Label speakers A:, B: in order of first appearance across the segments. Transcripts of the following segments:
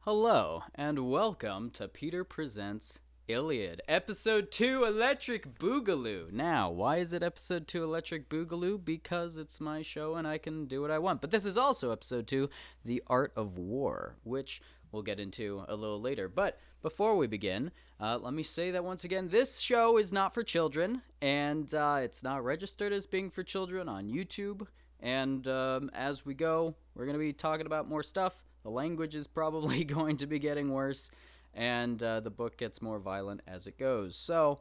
A: Hello, and welcome to Peter Presents Iliad, Episode 2, Electric Boogaloo. Now, why is it Episode 2, Electric Boogaloo? Because it's my show and I can do what I want. But this is also Episode 2, The Art of War, which we'll get into a little later. But before we begin, let me say that once again, this show is not for children, and it's not registered as being for children on YouTube. And as we go, we're going to be talking about more stuff. The language is probably going to be getting worse, and the book gets more violent as it goes. So,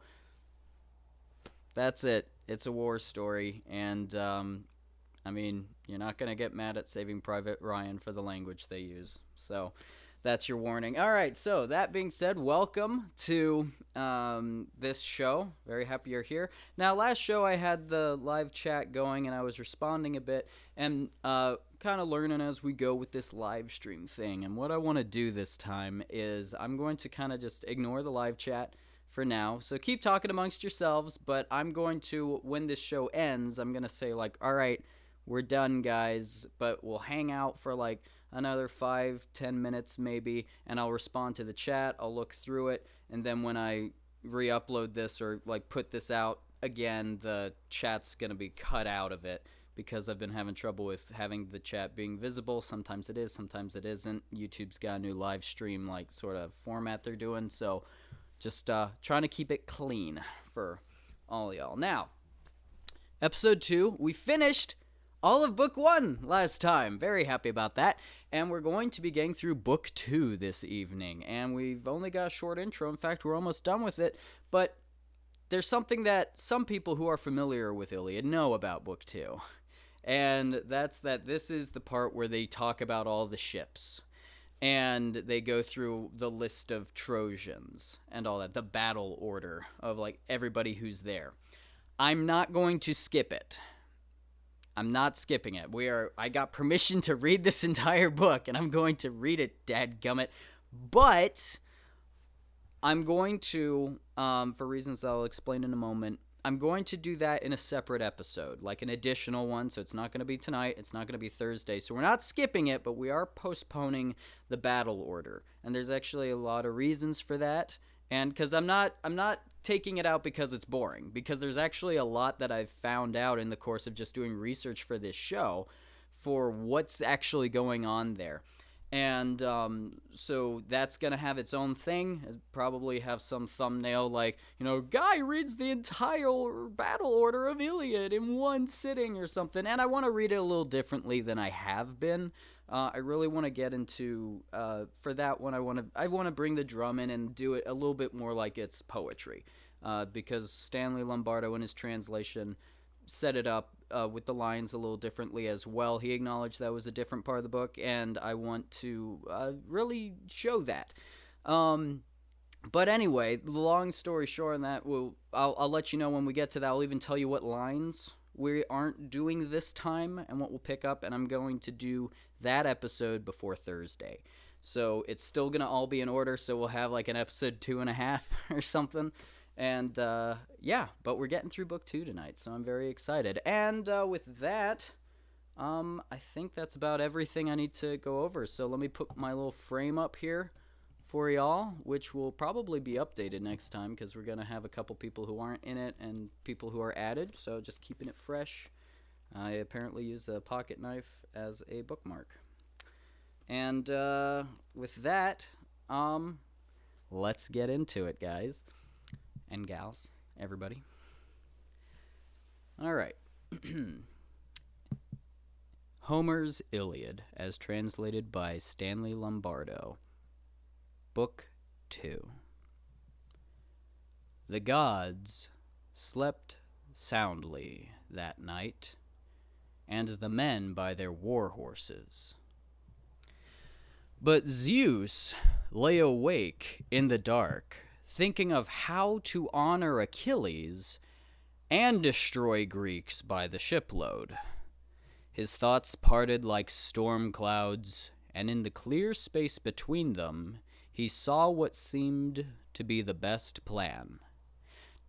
A: that's it. It's a war story, and, you're not going to get mad at Saving Private Ryan for the language they use. So, that's your warning. All right, so that being said, welcome to this show. Very happy you're here. Now, last show I had the live chat going, and I was responding a bit, and kind of learning as we go with this live stream thing. And what I want to do this time is I'm going to kind of just ignore the live chat for now. So keep talking amongst yourselves, but I'm going to, when this show ends, I'm going to say like, all right, we're done, guys, but we'll hang out for like another 5-10 minutes maybe, and I'll respond to the chat. I'll look through it, and then when I re-upload this or like put this out again, the chat's going to be cut out of it, because I've been having trouble with having the chat being visible. Sometimes it is, sometimes it isn't. YouTube's got a new live stream like sort of format they're doing, so just trying to keep it clean for all y'all. Now, episode 2, we finished all of book 1 last time. Very happy about that. And we're going to be getting through book 2 this evening, and we've only got a short intro. In fact, we're almost done with it, but there's something that some people who are familiar with Iliad know about book 2. And that's that this is the part where they talk about all the ships. And they go through the list of Trojans and all that, the battle order of like everybody who's there. I'm not going to skip it. I'm not skipping it. I got permission to read this entire book, and I'm going to read it, dadgummit. But I'm going to, for reasons I'll explain in a moment, I'm going to do that in a separate episode, like an additional one, so it's not going to be tonight, it's not going to be Thursday, so we're not skipping it, but we are postponing the battle order, and there's actually a lot of reasons for that, and because I'm not taking it out because it's boring, because there's actually a lot that I've found out in the course of just doing research for this show, for what's actually going on there. And so that's going to have its own thing. It'll probably have some thumbnail like, guy reads the entire battle order of Iliad in one sitting or something. And I want to read it a little differently than I have been. I really want to get into, for that one, I want to bring the drum in and do it a little bit more like it's poetry. Because Stanley Lombardo in his translation set it up with the lines a little differently as well. He acknowledged that was a different part of the book, and I want to really show that. But anyway, the long story short on that, I'll let you know when we get to that. I'll even tell you what lines we aren't doing this time and what we'll pick up, and I'm going to do that episode before Thursday. So it's still going to all be in order, so we'll have like an episode 2.5 or something. And, yeah, but we're getting through book 2 tonight, so I'm very excited. And, with that, I think that's about everything I need to go over. So let me put my little frame up here for y'all, which will probably be updated next time, because we're going to have a couple people who aren't in it and people who are added, so just keeping it fresh. I apparently use a pocket knife as a bookmark. And, with that, let's get into it, guys. And gals, everybody. All right. Homer's Iliad, as translated by Stanley Lombardo. Book 2. The gods slept soundly that night, and the men by their war horses. But Zeus lay awake in the dark, thinking of how to honor Achilles and destroy Greeks by the shipload. His thoughts parted like storm clouds, and in the clear space between them, he saw what seemed to be the best plan: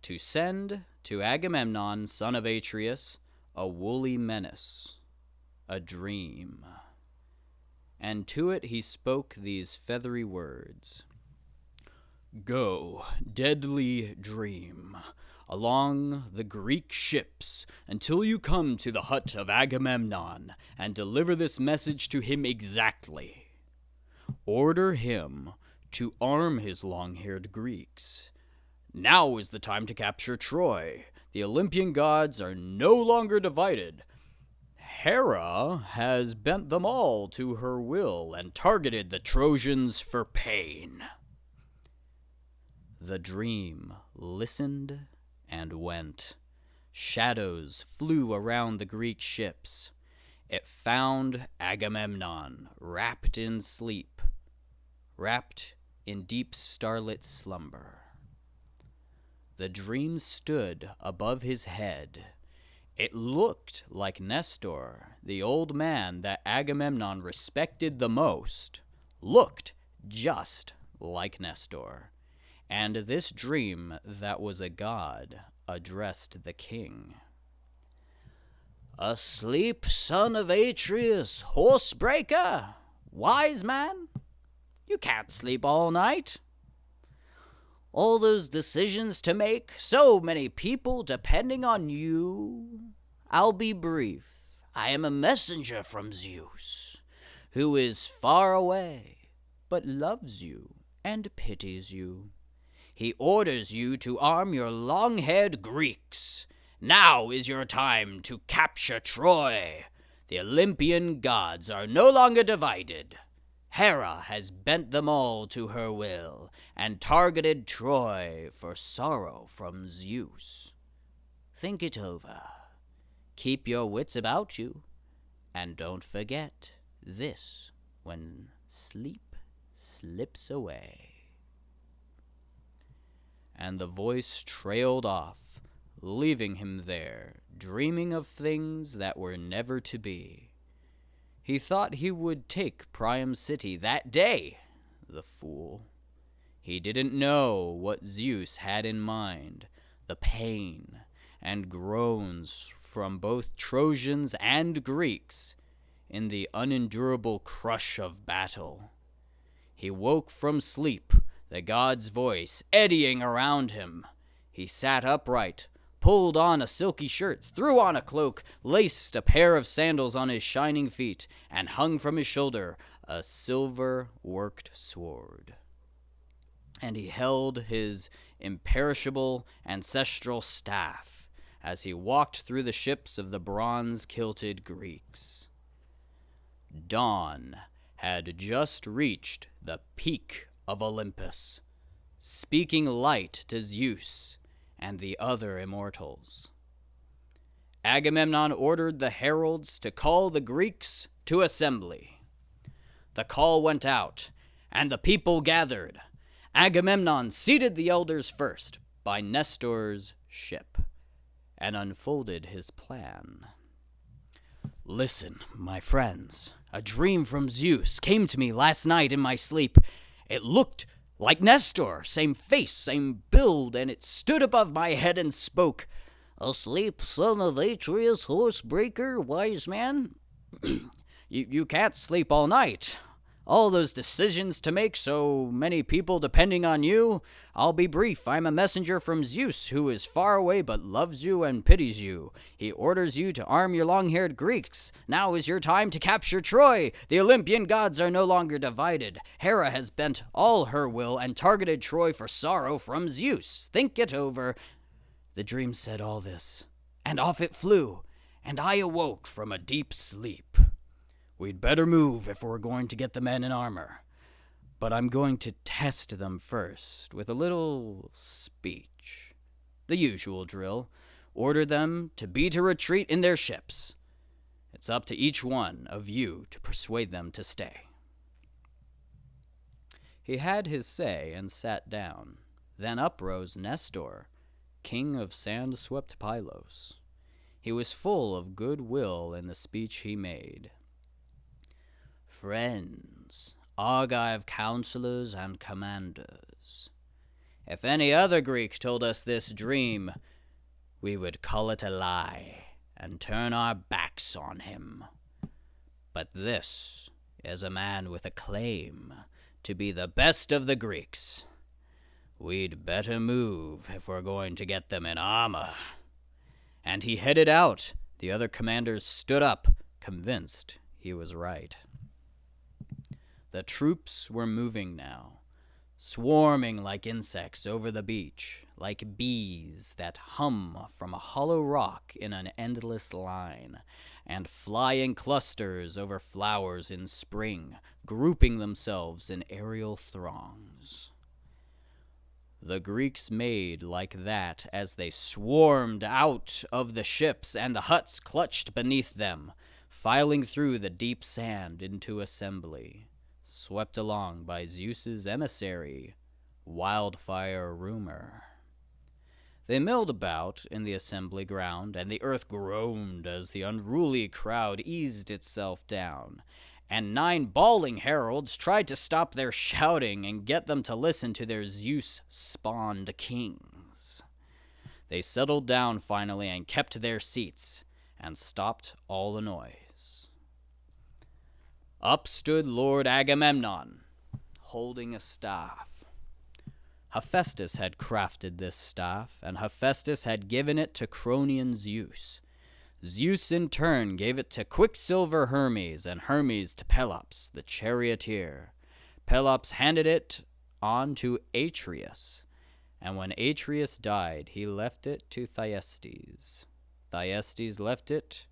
A: to send to Agamemnon, son of Atreus, a woolly menace, a dream. and to it he spoke these feathery words. Go, deadly dream, along the Greek ships until you come to the hut of Agamemnon, and deliver this message to him exactly. Order him to arm his long-haired Greeks. Now is the time to capture Troy. The Olympian gods are no longer divided. Hera has bent them all to her will and targeted the Trojans for pain. The dream listened and went. Shadows flew around the Greek ships. It found Agamemnon wrapped in sleep, wrapped in deep starlit slumber. The dream stood above his head. It looked like Nestor, the old man that Agamemnon respected the most, looked just like Nestor. And this dream that was a god addressed the king. Asleep, son of Atreus, horsebreaker, wise man? You can't sleep all night. All those decisions to make, so many people depending on you. I'll be brief. I am a messenger from Zeus, who is far away, but loves you and pities you. He orders you to arm your long-haired Greeks. Now is your time to capture Troy. The Olympian gods are no longer divided. Hera has bent them all to her will, and targeted Troy for sorrow from Zeus. Think it over. Keep your wits about you, and don't forget this when sleep slips away. And the voice trailed off, leaving him there, dreaming of things that were never to be. He thought he would take Priam's city that day, the fool. He didn't know what Zeus had in mind, the pain and groans from both Trojans and Greeks in the unendurable crush of battle. He woke from sleep, the god's voice eddying around him. He sat upright, pulled on a silky shirt, threw on a cloak, laced a pair of sandals on his shining feet, and hung from his shoulder a silver-worked sword. And he held his imperishable ancestral staff as he walked through the ships of the bronze-kilted Greeks. Dawn had just reached the peak of Olympus, speaking light to Zeus and the other immortals. Agamemnon ordered the heralds to call the Greeks to assembly. The call went out, and the people gathered. Agamemnon seated the elders first by Nestor's ship, and unfolded his plan. Listen, my friends, a dream from Zeus came to me last night in my sleep. It looked like Nestor, same face, same build, and it stood above my head and spoke. Asleep, son of Atreus, horsebreaker, wise man? You can't sleep all night. All those decisions to make, so many people depending on you. I'll be brief. I'm a messenger from Zeus, who is far away but loves you and pities you. He orders you to arm your long-haired Greeks. Now is your time to capture Troy. The Olympian gods are no longer divided. Hera has bent all her will and targeted Troy for sorrow from Zeus. Think it over. The dream said all this, and off it flew, and I awoke from a deep sleep. We'd better move if we're going to get the men in armor. But I'm going to test them first with a little speech. The usual drill. Order them to beat a retreat in their ships. It's up to each one of you to persuade them to stay. He had his say and sat down. Then up rose Nestor, king of sand-swept Pylos. He was full of good will in the speech he made. Friends, Argive counselors and commanders, if any other Greek told us this dream, we would call it a lie and turn our backs on him. But this as a man with a claim to be the best of the Greeks. We'd better move if we're going to get them in armor." And he headed out. The other commanders stood up, convinced he was right. The troops were moving now, swarming like insects over the beach, like bees that hum from a hollow rock in an endless line, and fly in clusters over flowers in spring, grouping themselves in aerial throngs. The Greeks made like that as they swarmed out of the ships, and the huts clutched beneath them, filing through the deep sand into assembly, swept along by Zeus's emissary, Wildfire Rumor. They milled about in the assembly ground, and the earth groaned as the unruly crowd eased itself down, and 9 bawling heralds tried to stop their shouting and get them to listen to their Zeus-spawned kings. They settled down finally and kept their seats, and stopped all the noise. Up stood Lord Agamemnon, holding a staff. Hephaestus had crafted this staff, and Hephaestus had given it to Cronian Zeus. Zeus in turn gave it to Quicksilver Hermes, and Hermes to Pelops, the charioteer. Pelops handed it on to Atreus, and when Atreus died, he left it to Thyestes. Thyestes left it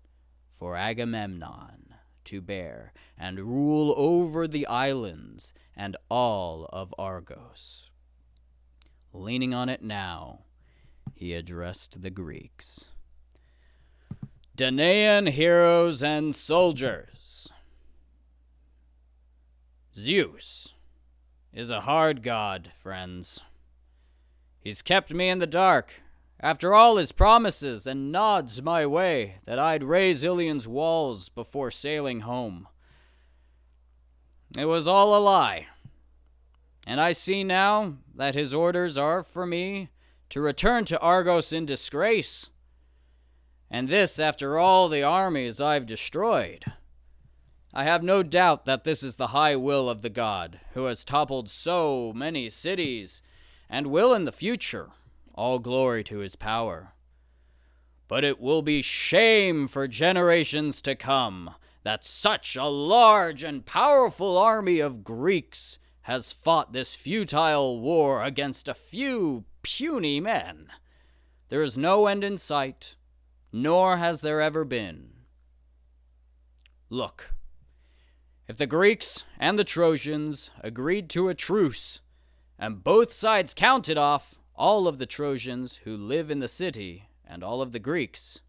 A: for Agamemnon to bear and rule over the islands and all of Argos. Leaning on it now, he addressed the Greeks. "Danaan heroes and soldiers, Zeus is a hard god, friends. He's kept me in the dark after all his promises and nods my way that I'd raise Ilion's walls before sailing home. It was all a lie, and I see now that his orders are for me to return to Argos in disgrace. And this after all the armies I've destroyed. I have no doubt that this is the high will of the god, who has toppled so many cities, and will in the future, all glory to his power. But it will be shame for generations to come that such a large and powerful army of Greeks has fought this futile war against a few puny men. There is no end in sight, nor has there ever been. Look, if the Greeks and the Trojans agreed to a truce, and both sides counted off all of the Trojans who live in the city and all of the Greeks,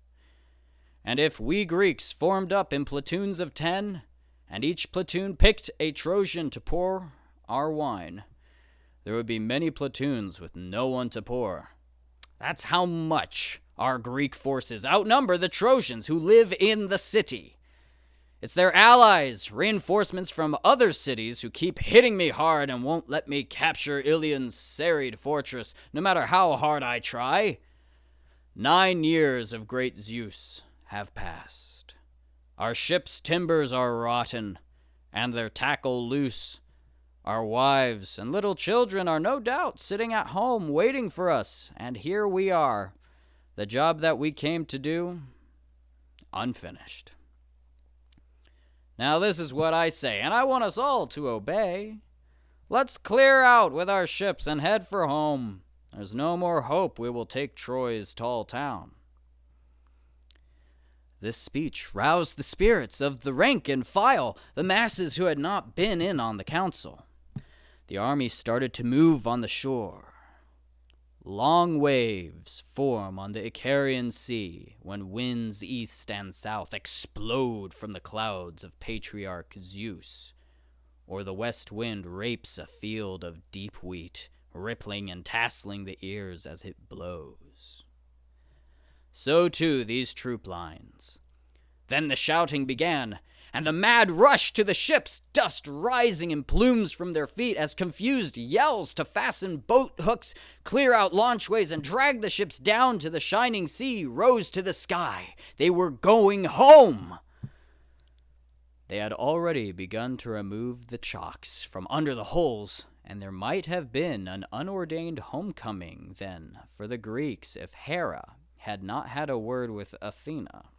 A: and if we Greeks formed up in platoons of 10, and each platoon picked a Trojan to pour our wine, there would be many platoons with no one to pour. That's how much our Greek forces outnumber the Trojans who live in the city. It's their allies, reinforcements from other cities, who keep hitting me hard and won't let me capture Ilion's serried fortress, no matter how hard I try. 9 years of great Zeus have passed. Our ships' timbers are rotten, and their tackle loose. Our wives and little children are no doubt sitting at home waiting for us, and here we are, the job that we came to do, unfinished. Now this is what I say, and I want us all to obey. Let's clear out with our ships and head for home. There's no more hope we will take Troy's tall town." This speech roused the spirits of the rank and file, the masses who had not been in on the council. The army started to move on the shore. Long waves form on the Icarian Sea when winds east and south explode from the clouds of patriarch Zeus, or the west wind rapes a field of deep wheat, rippling and tasseling the ears as it blows. So too these troop lines. Then the shouting began, and the mad rush to the ships, dust rising in plumes from their feet as confused yells to fasten boat hooks, clear out launchways, and drag the ships down to the shining sea rose to the sky. They were going home. They had already begun to remove the chalks from under the holes, and there might have been an unordained homecoming then for the Greeks if Hera had not had a word with Athena.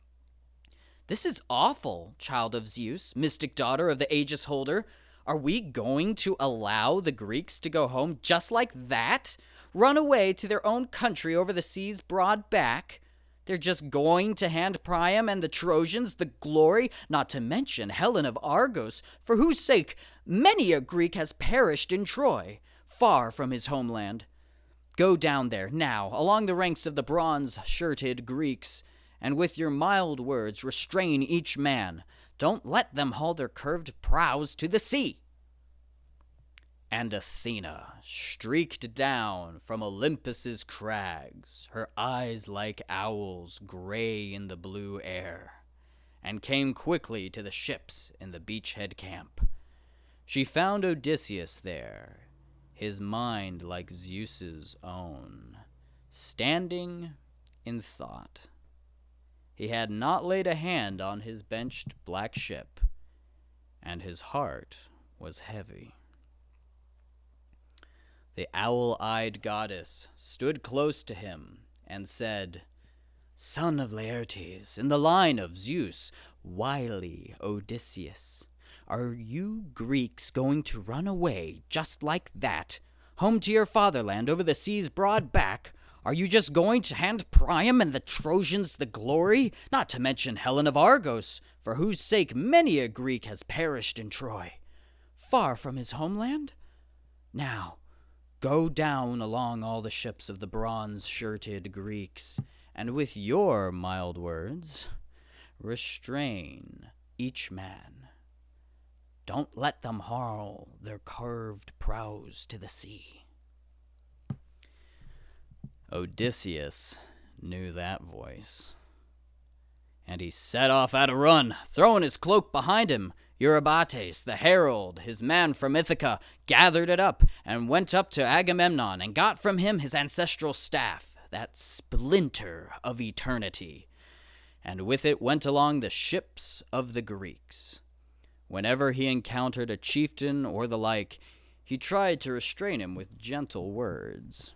A: "This is awful, child of Zeus, mystic daughter of the Aegis holder. Are we going to allow the Greeks to go home just like that? Run away to their own country over the sea's broad back? They're just going to hand Priam and the Trojans the glory, not to mention Helen of Argos, for whose sake many a Greek has perished in Troy, far from his homeland. Go down there, now, along the ranks of the bronze-shirted Greeks, and with your mild words restrain each man. Don't let them haul their curved prows to the sea." And Athena streaked down from Olympus's crags, her eyes like owls gray in the blue air, and came quickly to the ships in the beachhead camp. She found Odysseus there, his mind like Zeus's own, standing in thought. He had not laid a hand on his benched black ship, and his heart was heavy. The owl-eyed goddess stood close to him and said, "Son of Laertes, in the line of Zeus, wily Odysseus, are you Greeks going to run away just like that, home to your fatherland over the sea's broad back? Are you just going to hand Priam and the Trojans the glory, not to mention Helen of Argos, for whose sake many a Greek has perished in Troy, far from his homeland? Now, go down along all the ships of the bronze-shirted Greeks, and with your mild words, restrain each man. Don't let them haul their curved prows to the sea." Odysseus knew that voice, and he set off at a run, throwing his cloak behind him. Eurybates, the herald, his man from Ithaca, gathered it up and went up to Agamemnon and got from him his ancestral staff, that splinter of eternity, and with it went along the ships of the Greeks. Whenever he encountered a chieftain or the like, he tried to restrain him with gentle words.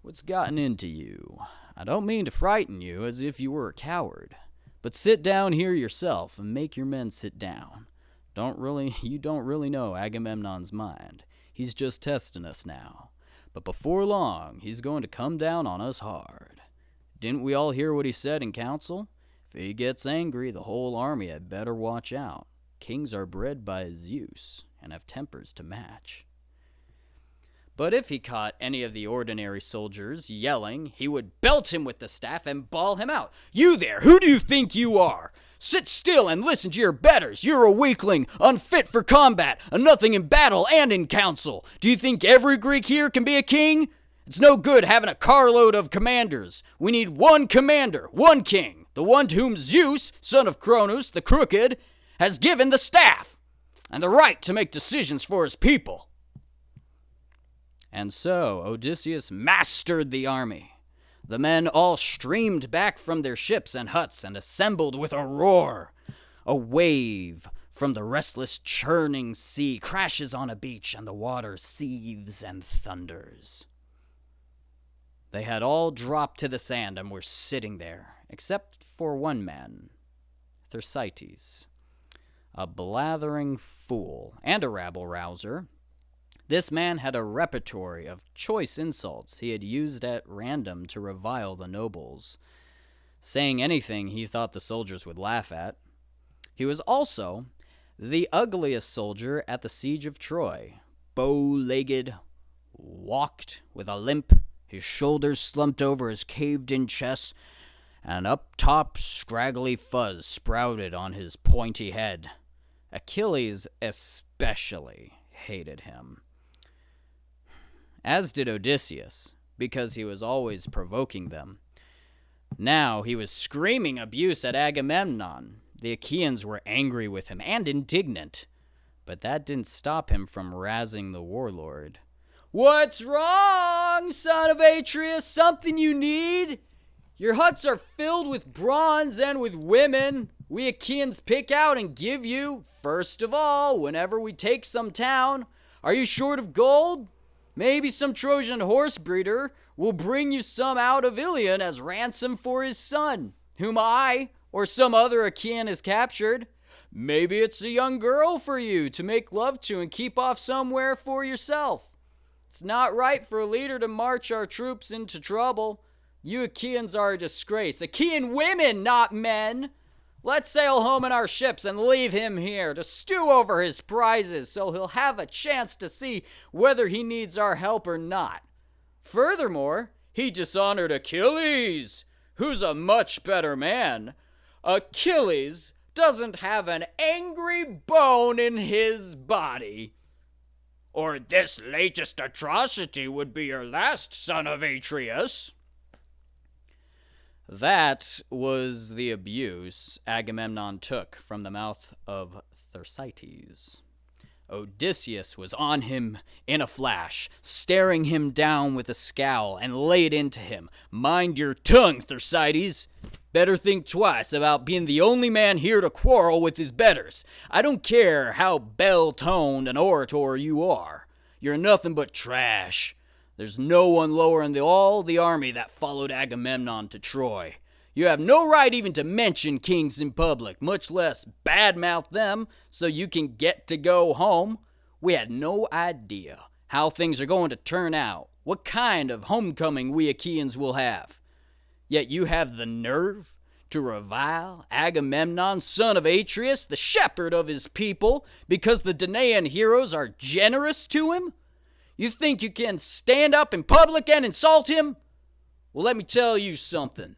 A: "What's gotten into you? I don't mean to frighten you as if you were a coward, but sit down here yourself and make your men sit down. You don't really know Agamemnon's mind. He's just testing us now. But before long, he's going to come down on us hard. Didn't we all hear what he said in council? If he gets angry, the whole army had better watch out. Kings are bred by Zeus and have tempers to match." But if he caught any of the ordinary soldiers yelling, he would belt him with the staff and bawl him out. "You there, who do you think you are? Sit still and listen to your betters. You're a weakling, unfit for combat, a nothing in battle and in council. Do you think every Greek here can be a king? It's no good having a carload of commanders. We need one commander, one king, the one to whom Zeus, son of Cronus, the crooked, has given the staff, and the right to make decisions for his people." And so Odysseus mastered the army. The men all streamed back from their ships and huts and assembled with a roar. A wave from the restless churning sea crashes on a beach, and the water seethes and thunders. They had all dropped to the sand and were sitting there, except for one man, Thersites, a blathering fool and a rabble-rouser. This man had a repertory of choice insults he had used at random to revile the nobles, saying anything he thought the soldiers would laugh at. He was also the ugliest soldier at the siege of Troy, bow-legged, walked with a limp, his shoulders slumped over his caved-in chest, and up top scraggly fuzz sprouted on his pointy head. Achilles especially hated him, as did Odysseus, because he was always provoking them. Now he was screaming abuse at Agamemnon. The Achaeans were angry with him and indignant, but that didn't stop him from razzing the warlord. "What's wrong, son of Atreus? Something you need? Your huts are filled with bronze and with women we Achaeans pick out and give you, first of all, whenever we take some town. Are you short of gold? Maybe some Trojan horse breeder will bring you some out of Iliad as ransom for his son, whom I or some other Achaean has captured. Maybe it's a young girl for you to make love to and keep off somewhere for yourself. It's not right for a leader to march our troops into trouble. You Achaeans are a disgrace. Achaean women, not men. Let's sail home in our ships and leave him here to stew over his prizes so he'll have a chance to see whether he needs our help or not. Furthermore, he dishonored Achilles, who's a much better man. Achilles doesn't have an angry bone in his body. Or this latest atrocity would be your last, son of Atreus. That was the abuse Agamemnon took from the mouth of Thersites. Odysseus was on him in a flash, staring him down with a scowl, and laid into him. Mind your tongue, Thersites. Better think twice about being the only man here to quarrel with his betters. I don't care how bell-toned an orator you are. You're nothing but trash. There's no one lower in all the army that followed Agamemnon to Troy. You have no right even to mention kings in public, much less badmouth them so you can get to go home. We had no idea how things are going to turn out, what kind of homecoming we Achaeans will have. Yet you have the nerve to revile Agamemnon, son of Atreus, the shepherd of his people, because the Danaan heroes are generous to him? You think you can stand up in public and insult him? Well, let me tell you something.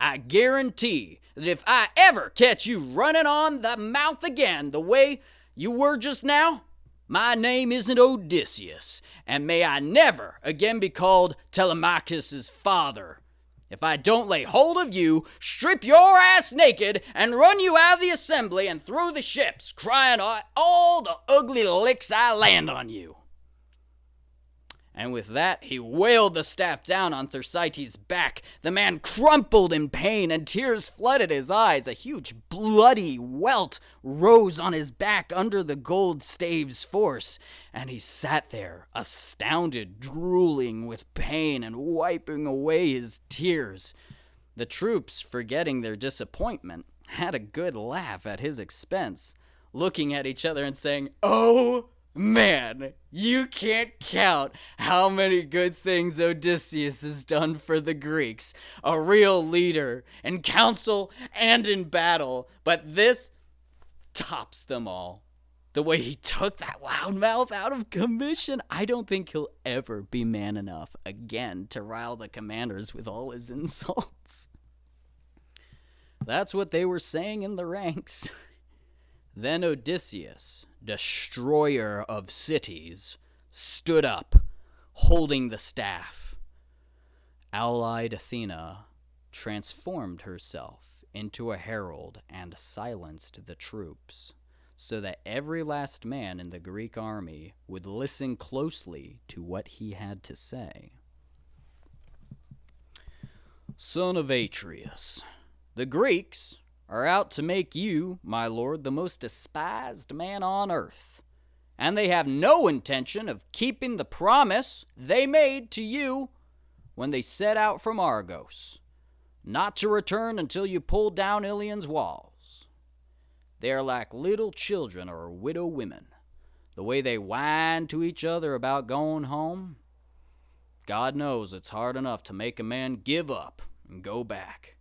A: I guarantee that if I ever catch you running on the mouth again the way you were just now, my name isn't Odysseus, and may I never again be called Telemachus' father. If I don't lay hold of you, strip your ass naked, and run you out of the assembly and through the ships, crying out all the ugly licks I land on you. And with that, he wailed the staff down on Thersites' back. The man crumpled in pain, and tears flooded his eyes. A huge bloody welt rose on his back under the gold stave's force, and he sat there, astounded, drooling with pain and wiping away his tears. The troops, forgetting their disappointment, had a good laugh at his expense, looking at each other and saying, "Oh, man, you can't count how many good things Odysseus has done for the Greeks. A real leader in council and in battle. But this tops them all. The way he took that loudmouth out of commission, I don't think he'll ever be man enough again to rile the commanders with all his insults." That's what they were saying in the ranks. Then Odysseus, destroyer of cities, stood up, holding the staff. Allied Athena transformed herself into a herald and silenced the troops, so that every last man in the Greek army would listen closely to what he had to say. "Son of Atreus, the Greeks are out to make you, my lord, the most despised man on earth, and they have no intention of keeping the promise they made to you when they set out from Argos, not to return until you pull down Iliad's walls. They are like little children or widow women, the way they whine to each other about going home. God knows it's hard enough to make a man give up and go back.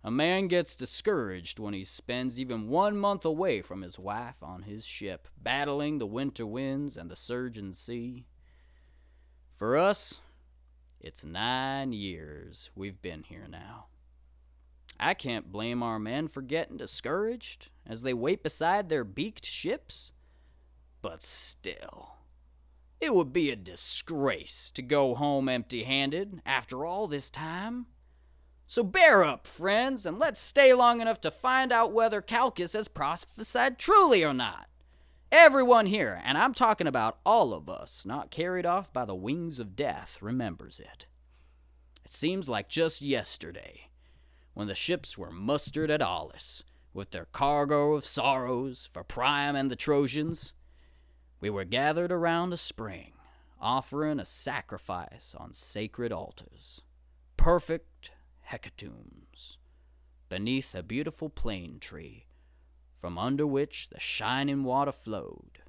A: A man gets discouraged when he spends even 1 month away from his wife on his ship, battling the winter winds and the surging sea. For us, it's 9 years we've been here now. I can't blame our men for getting discouraged as they wait beside their beaked ships. But still, it would be a disgrace to go home empty-handed after all this time. So bear up, friends, and let's stay long enough to find out whether Calchas has prophesied truly or not. Everyone here, and I'm talking about all of us, not carried off by the wings of death, remembers it. It seems like just yesterday, when the ships were mustered at Aulis, with their cargo of sorrows for Priam and the Trojans, we were gathered around a spring, offering a sacrifice on sacred altars, perfect hecatombs, beneath a beautiful plane tree, from under which the shining water flowed.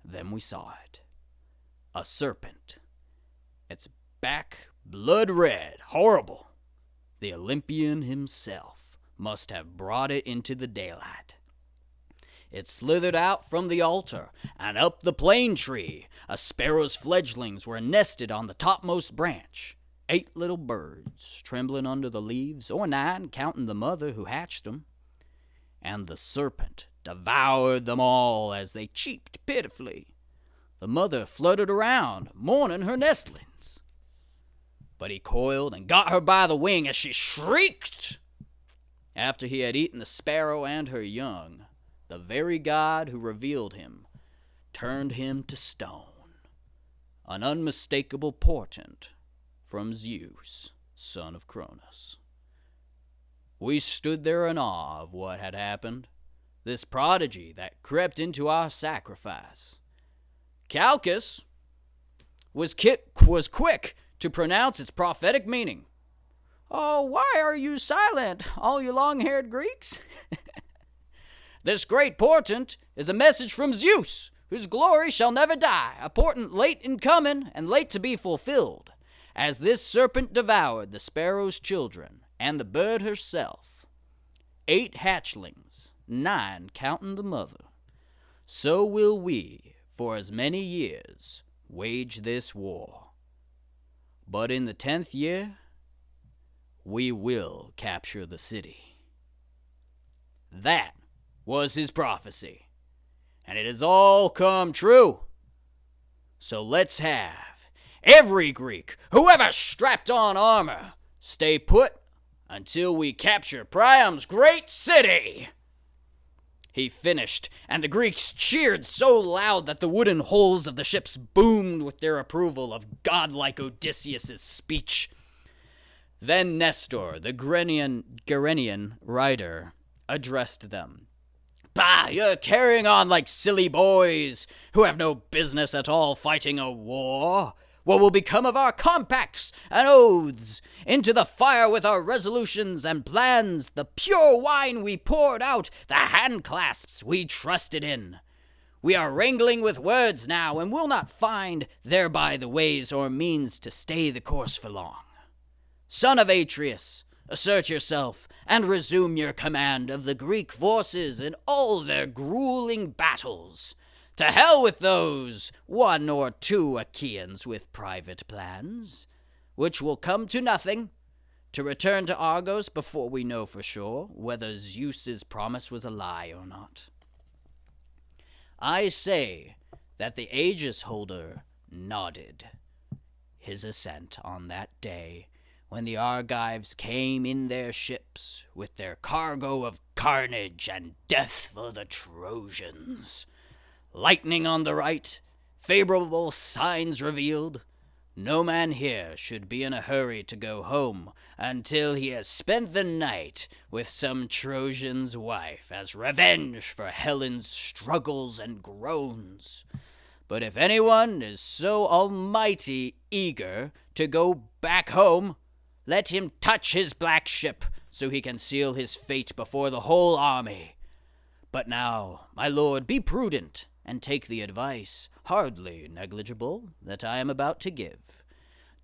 A: Then we saw it. A serpent. Its back blood red, horrible. The Olympian himself must have brought it into the daylight. It slithered out from the altar and up the plane tree. A sparrow's fledglings were nested on the topmost branch. 8 little birds trembling under the leaves, or 9, counting the mother who hatched them. And the serpent devoured them all as they cheeped pitifully. The mother fluttered around, mourning her nestlings. But he coiled and got her by the wing as she shrieked. After he had eaten the sparrow and her young, the very god who revealed him turned him to stone, an unmistakable portent from Zeus, son of Cronus. We stood there in awe of what had happened, this prodigy that crept into our sacrifice. Calchas was quick to pronounce its prophetic meaning. "Oh, why are you silent, all you long-haired Greeks?" "This great portent is a message from Zeus, whose glory shall never die, a portent late in coming and late to be fulfilled, as this serpent devoured the sparrow's children and the bird herself. 8 hatchlings, 9 counting the mother. So will we, for as many years, wage this war. But in the 10th year, we will capture the city." That was his prophecy, and it has all come true. So let's have every Greek, whoever strapped on armor, stay put until we capture Priam's great city. He finished, and the Greeks cheered so loud that the wooden hulls of the ships boomed with their approval of godlike Odysseus' speech. Then Nestor, the Gerenian writer, addressed them. "Bah, you're carrying on like silly boys who have no business at all fighting a war. What will become of our compacts and oaths? Into the fire with our resolutions and plans, the pure wine we poured out, the handclasps we trusted in. We are wrangling with words now, and will not find thereby the ways or means to stay the course for long. Son of Atreus, assert yourself, and resume your command of the Greek forces in all their grueling battles. To hell with those 1 or 2 Achaeans with private plans, which will come to nothing, to return to Argos before we know for sure whether Zeus's promise was a lie or not." I say that the Aegis holder nodded his assent on that day when the Argives came in their ships with their cargo of carnage and death for the Trojans. Lightning on the right, favorable signs revealed. No man here should be in a hurry to go home until he has spent the night with some Trojan's wife as revenge for Helen's struggles and groans. But if anyone is so almighty eager to go back home, let him touch his black ship so he can seal his fate before the whole army. But now, my lord, be prudent, and take the advice, hardly negligible, that I am about to give.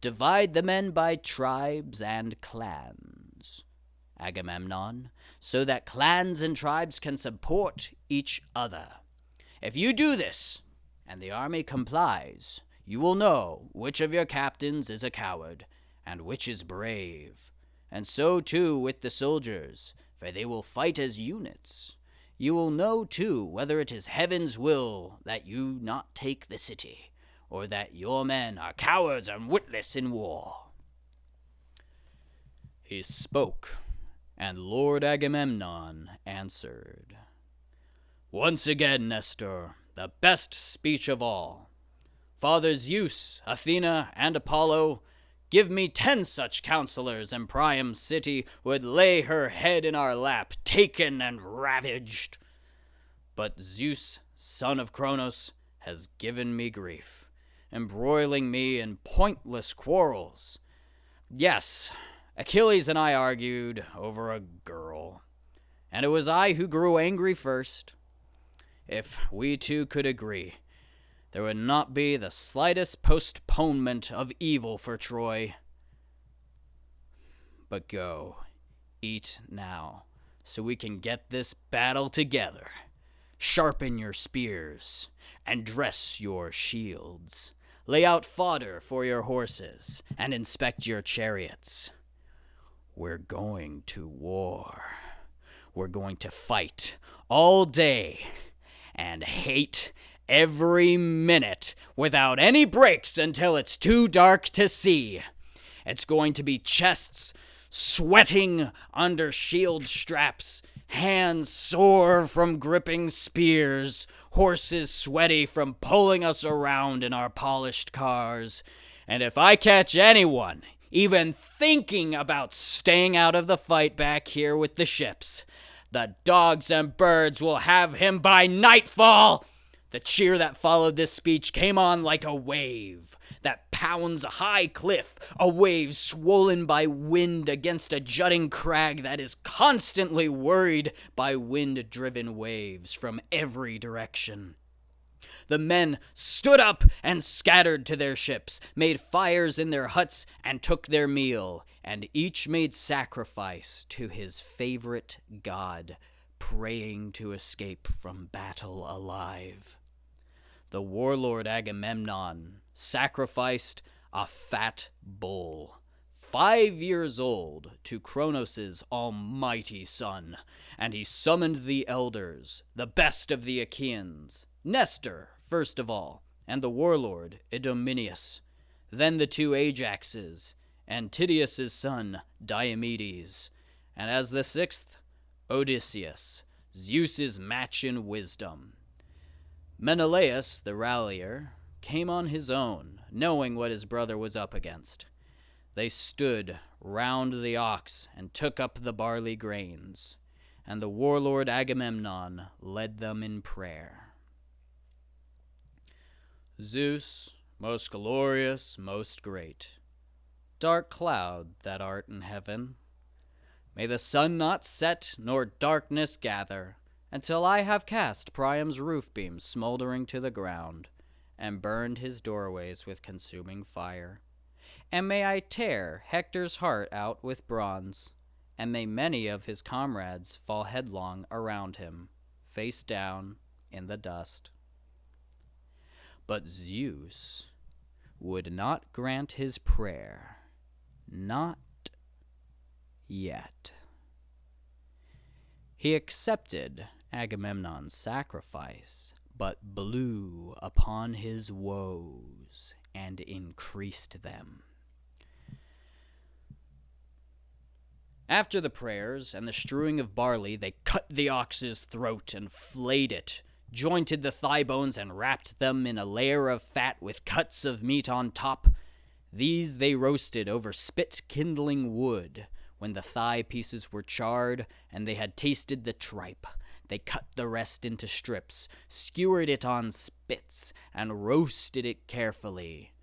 A: Divide the men by tribes and clans, Agamemnon, so that clans and tribes can support each other. If you do this, and the army complies, you will know which of your captains is a coward, and which is brave. And so, too, with the soldiers, for they will fight as units. You will know, too, whether it is heaven's will that you not take the city, or that your men are cowards and witless in war." He spoke, and Lord Agamemnon answered. "Once again, Nestor, the best speech of all. Father Zeus, Athena, and Apollo, Give me 10 such counselors, and Priam's city would lay her head in our lap, taken and ravaged. But Zeus, son of Cronos, has given me grief, embroiling me in pointless quarrels. Yes, Achilles and I argued over a girl, and it was I who grew angry first. If we two could agree, there would not be the slightest postponement of evil for Troy. But go, eat now, so we can get this battle together. Sharpen your spears, and dress your shields. Lay out fodder for your horses, and inspect your chariots. We're going to war. We're going to fight all day, and hate every minute without any breaks until it's too dark to see. It's going to be chests sweating under shield straps, hands sore from gripping spears, horses sweaty from pulling us around in our polished cars. And if I catch anyone even thinking about staying out of the fight back here with the ships, the dogs and birds will have him by nightfall. The cheer that followed this speech came on like a wave that pounds a high cliff, a wave swollen by wind against a jutting crag that is constantly worried by wind-driven waves from every direction. The men stood up and scattered to their ships, made fires in their huts, and took their meal, and each made sacrifice to his favorite god, praying to escape from battle alive. The warlord Agamemnon sacrificed a fat bull, 5 years old, to Cronos' almighty son, and he summoned the elders, the best of the Achaeans, Nestor, first of all, and the warlord Idomeneus, then the 2 Ajaxes, and Tydeus' son Diomedes, and as the 6th, Odysseus, Zeus' match in wisdom. Menelaus, the rallier, came on his own, knowing what his brother was up against. They stood round the ox and took up the barley grains, and the warlord Agamemnon led them in prayer. Zeus, most glorious, most great, dark cloud that art in heaven, may the sun not set nor darkness gather until I have cast Priam's roof beams smoldering to the ground, and burned his doorways with consuming fire. And may I tear Hector's heart out with bronze, and may many of his comrades fall headlong around him, face down in the dust. But Zeus would not grant his prayer, not yet. He accepted Agamemnon's sacrifice, but blew upon his woes and increased them. After the prayers and the strewing of barley, they cut the ox's throat and flayed it, jointed the thigh bones and wrapped them in a layer of fat with cuts of meat on top. These they roasted over spit-kindling wood. When the thigh pieces were charred and they had tasted the tripe, they cut the rest into strips, skewered it on spits, and roasted it carefully.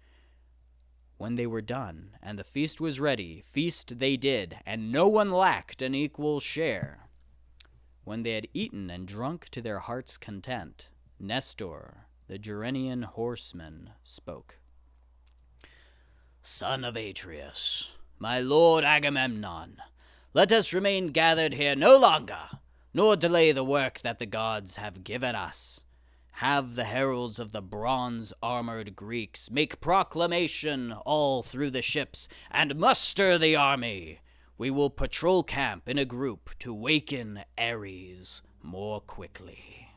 A: When they were done, and the feast was ready, feast they did, and no one lacked an equal share. When they had eaten and drunk to their heart's content, Nestor, the Gerenian horseman, spoke. Son of Atreus, my lord Agamemnon, let us remain gathered here no longer, nor delay the work that the gods have given us. Have the heralds of the bronze-armored Greeks make proclamation all through the ships, and muster the army. We will patrol camp in a group to waken Ares more quickly.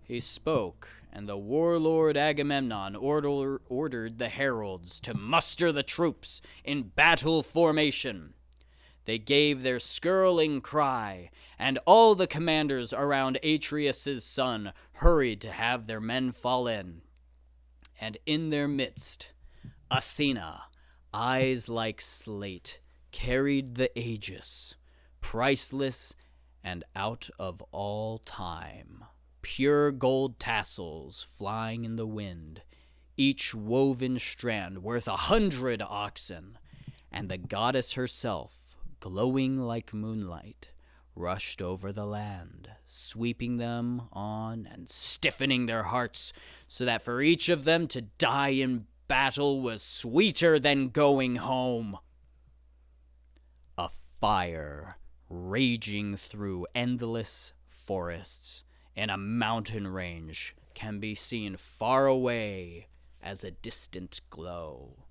A: He spoke, and the warlord Agamemnon ordered the heralds to muster the troops in battle formation. They gave their skirling cry, and all the commanders around Atreus' son hurried to have their men fall in. And in their midst, Athena, eyes like slate, carried the aegis, priceless and out of all time. Pure gold tassels flying in the wind, each woven strand worth 100 oxen, and the goddess herself, glowing like moonlight, rushed over the land, sweeping them on and stiffening their hearts, so that for each of them to die in battle was sweeter than going home. A fire raging through endless forests in a mountain range can be seen far away as a distant glow.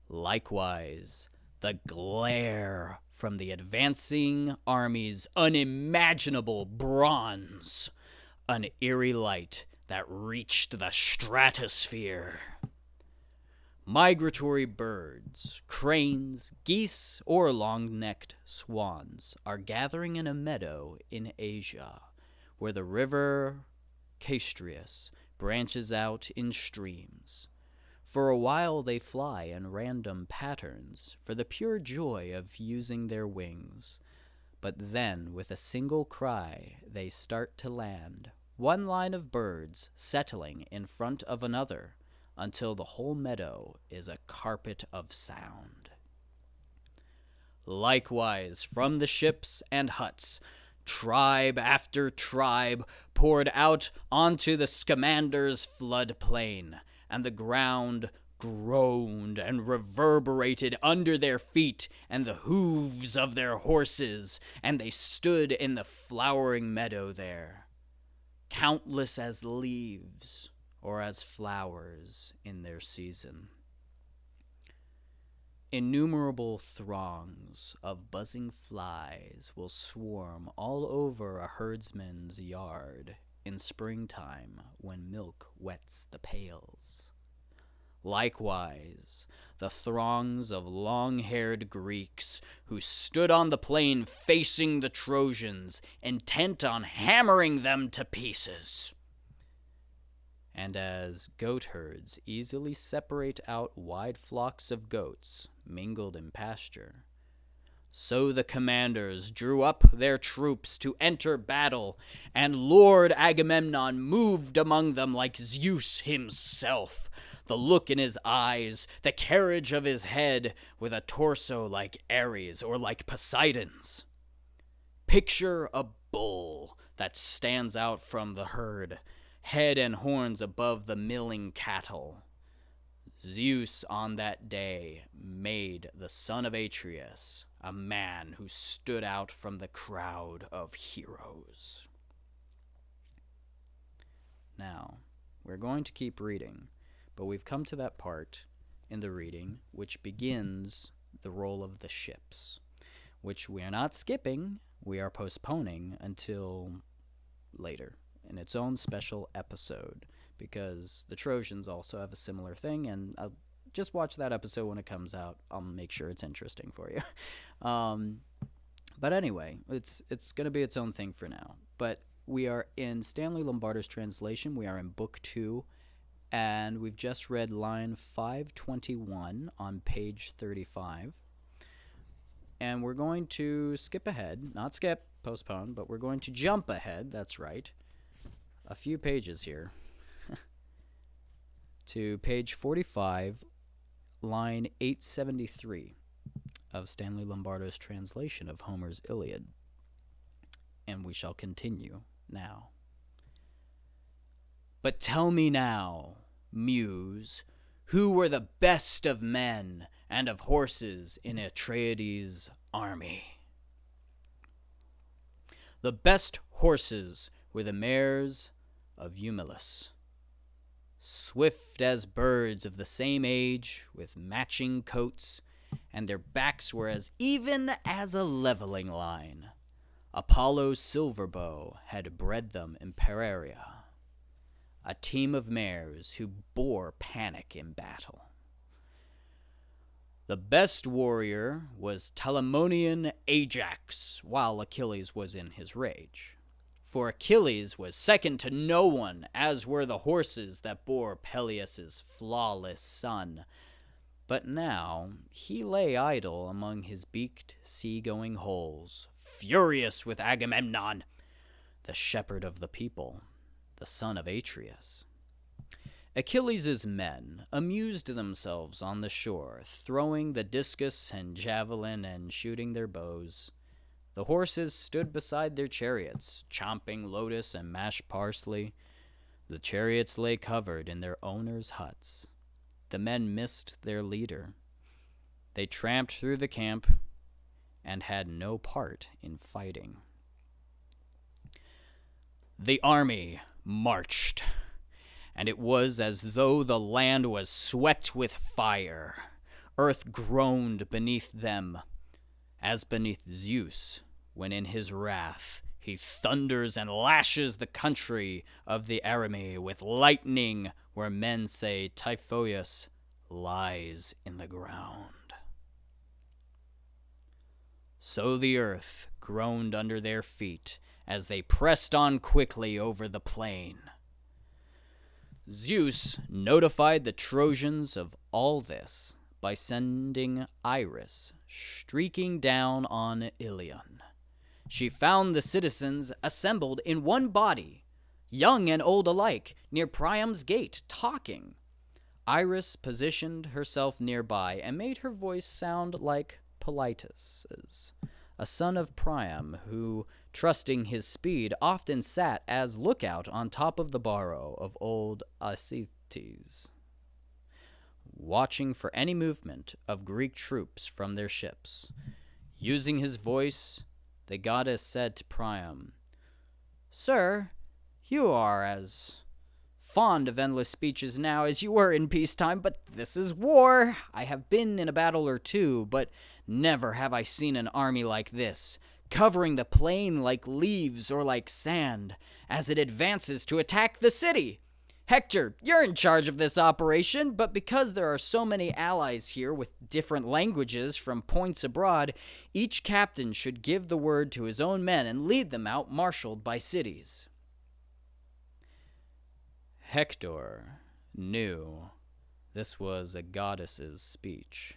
A: Likewise, the glare from the advancing army's unimaginable bronze, an eerie light that reached the stratosphere. Migratory birds, cranes, geese, or long-necked swans are gathering in a meadow in Asia, where the river Castrius branches out in streams. For a while they fly in random patterns for the pure joy of using their wings. But then, with a single cry, they start to land, one line of birds settling in front of another, until the whole meadow is a carpet of sound. Likewise, from the ships and huts, tribe after tribe poured out onto the Scamander's floodplain, and the ground groaned and reverberated under their feet and the hooves of their horses, and they stood in the flowering meadow there, countless as leaves or as flowers in their season. Innumerable throngs of buzzing flies will swarm all over a herdsman's yard in springtime when milk wets the pails. Likewise, the throngs of long-haired Greeks who stood on the plain facing the Trojans, intent on hammering them to pieces. And as goat herds easily separate out wide flocks of goats mingled in pasture, so the commanders drew up their troops to enter battle, and Lord Agamemnon moved among them like Zeus himself, the look in his eyes, the carriage of his head, with a torso like Ares or like Poseidon's. Picture a bull that stands out from the herd, head and horns above the milling cattle. Zeus on that day made the son of Atreus a man who stood out from the crowd of heroes. Now, we're going to keep reading, but we've come to that part in the reading which begins the role of the ships, which we are not skipping, we are postponing until later in its own special episode, because the Trojans also have a similar thing, and I'll just watch that episode when it comes out. I'll make sure it's interesting for you. But anyway, it's going to be its own thing for now. But we are in Stanley Lombardo's translation. We are in Book 2, and we've just read line 521 on page 35. And we're going to skip ahead, not skip, postpone, but we're going to jump ahead, that's right, a few pages here, to page 45, line 873 of Stanley Lombardo's translation of Homer's Iliad. And we shall continue now. But tell me now, Muse, who were the best of men and of horses in Atreides' army? The best horses were the mares of Eumelus, swift as birds of the same age, with matching coats, and their backs were as even as a leveling line. Apollo's silver bow had bred them in Pereria, a team of mares who bore panic in battle. The best warrior was Telamonian Ajax, while Achilles was in his rage. For Achilles was second to no one, as were the horses that bore Peleus' flawless son. But now he lay idle among his beaked sea-going holes, furious with Agamemnon, the shepherd of the people, the son of Atreus. Achilles' men amused themselves on the shore, throwing the discus and javelin and shooting their bows. The horses stood beside their chariots, chomping lotus and mashed parsley. The chariots lay covered in their owners' huts. The men missed their leader. They tramped through the camp and had no part in fighting. The army marched, and it was as though the land was swept with fire. Earth groaned beneath them, as beneath Zeus, when in his wrath he thunders and lashes the country of the Arame with lightning, where men say Typhoeus lies in the ground. So the earth groaned under their feet as they pressed on quickly over the plain. Zeus notified the Trojans of all this by sending Iris streaking down on Iliad. She found the citizens assembled in one body, young and old alike, near Priam's gate, talking. Iris positioned herself nearby and made her voice sound like Politus's, a son of Priam who, trusting his speed, often sat as lookout on top of the barrow of old Odysseus, watching for any movement of Greek troops from their ships. Using his voice, the goddess said to Priam, "Sir, you are as fond of endless speeches now as you were in peacetime, but this is war. I have been in a battle or two, but never have I seen an army like this, covering the plain like leaves or like sand, as it advances to attack the city. Hector, you're in charge of this operation, but because there are so many allies here with different languages from points abroad, each captain should give the word to his own men and lead them out marshaled by cities." Hector knew this was a goddess's speech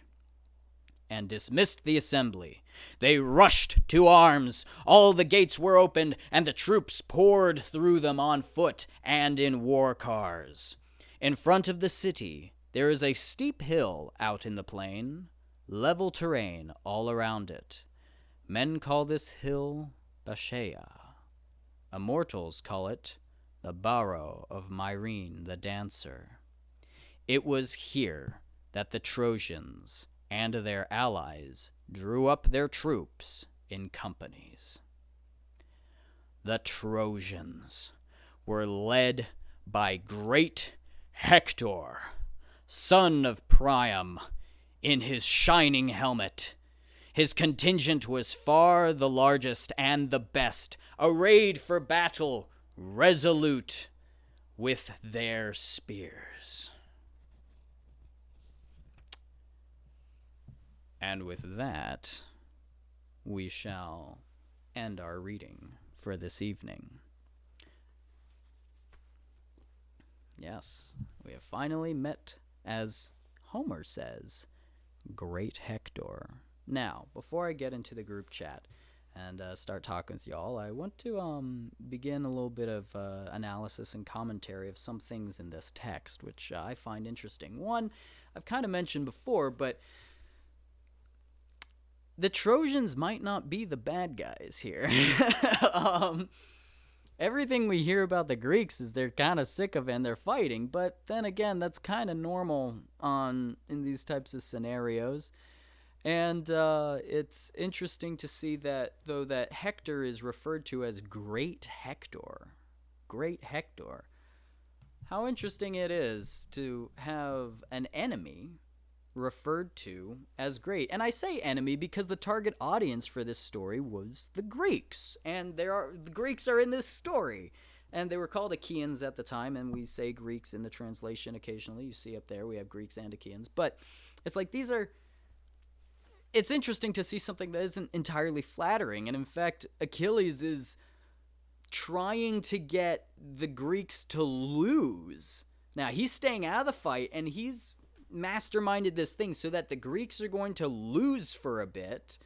A: and dismissed the assembly. They rushed to arms. All the gates were opened, and the troops poured through them on foot and in war cars. In front of the city, there is a steep hill out in the plain, level terrain all around it. Men call this hill Bachaea. Immortals call it the Barrow of Myrene the Dancer. It was here that the Trojans and their allies drew up their troops in companies. The Trojans were led by great Hector, son of Priam, in his shining helmet. His contingent was far the largest and the best, arrayed for battle, resolute with their spears. And with that, we shall end our reading for this evening. Yes, we have finally met, as Homer says, great Hector. Now, before I get into the group chat and start talking with y'all, I want to begin a little bit of analysis and commentary of some things in this text, which I find interesting. One, I've kind of mentioned before, but the Trojans might not be the bad guys here. Everything we hear about the Greeks is they're kind of sick of it and they're fighting, but then again, that's kind of normal in these types of scenarios. And it's interesting to see that, though, that Hector is referred to as Great Hector. Great Hector. How interesting it is to have an enemy referred to as great. And I say enemy because the target audience for this story was the Greeks. And the Greeks are in this story. And they were called Achaeans at the time, and we say Greeks in the translation occasionally. You see up there, we have Greeks and Achaeans. But it's like it's interesting to see something that isn't entirely flattering. And in fact, Achilles is trying to get the Greeks to lose. Now, he's staying out of the fight, and he's masterminded this thing so that the Greeks are going to lose for a bit